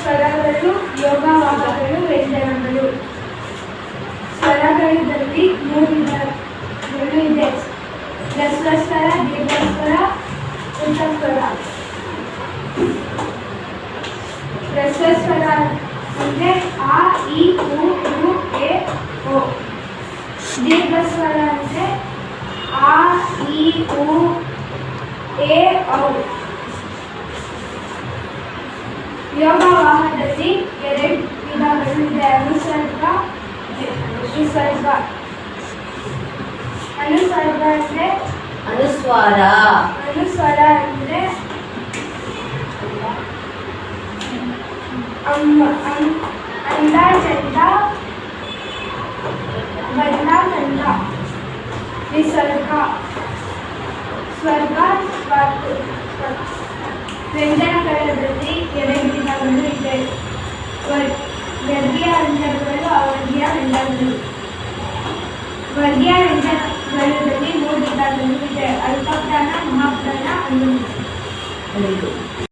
ಸ್ವರಗಳು, ಯೋಗವಾಹಗಳು, ವ್ಯಂಜನಗಳು. ಸ್ವರಗಳಲ್ಲಿ 3 ವಿಧಗಳು ಇದೆ. ಹ್ರಸ್ವ ಸ್ವರ, ದೀರ್ಘಸ್ವರ, ಉಚ್ಚಸ್ವರ. ಹ್ರಸ್ವ ಸ್ವರ ಅಂದರೆ ಆ, ಇ, ಉ, ಊ, ಎ, ಓ. ದೀರ್ಘಸ್ವರ ಅಂದರೆ ಆ, ಇ, ಉ, ಎ, ಔ. ಯೋಗವಾಹದಲ್ಲಿ 2 ವಿಧಗಳು ಇದೆ. ಅನುಸರ್ಗ, ವಿಸರ್ಗ. ಅನುಸರ್ಗ ಅಂದರೆ ಅನುಸ್ವಾರ. ಅನುಸ್ವರ ಅಂದರೆ ಅಂದ, ಚಂದ, ಬಣ್ಣ, ಕಂದ. ವಿಸರ್ಗ ಸ್ವರ್ಗ, ವ್ಯಂಜನಗಳಲ್ಲಿ 2 ವಿಧಗಳು ಇದೆ. ವರ್ಗೀಯ ವ್ಯಂಜನಗಳು, ಅವರ್ಗೀಯ ವ್ಯಂಜನಗಳು. ವರ್ಗೀಯ ವ್ಯಂಜನಗಳಲ್ಲಿ 3 ವಿಧಗಳು ಇದೆ. ಅಲ್ಪಪ್ರಾಣ, ಮಹಾಪ್ರಾಣ, ಅನುಸ್ವಾರ.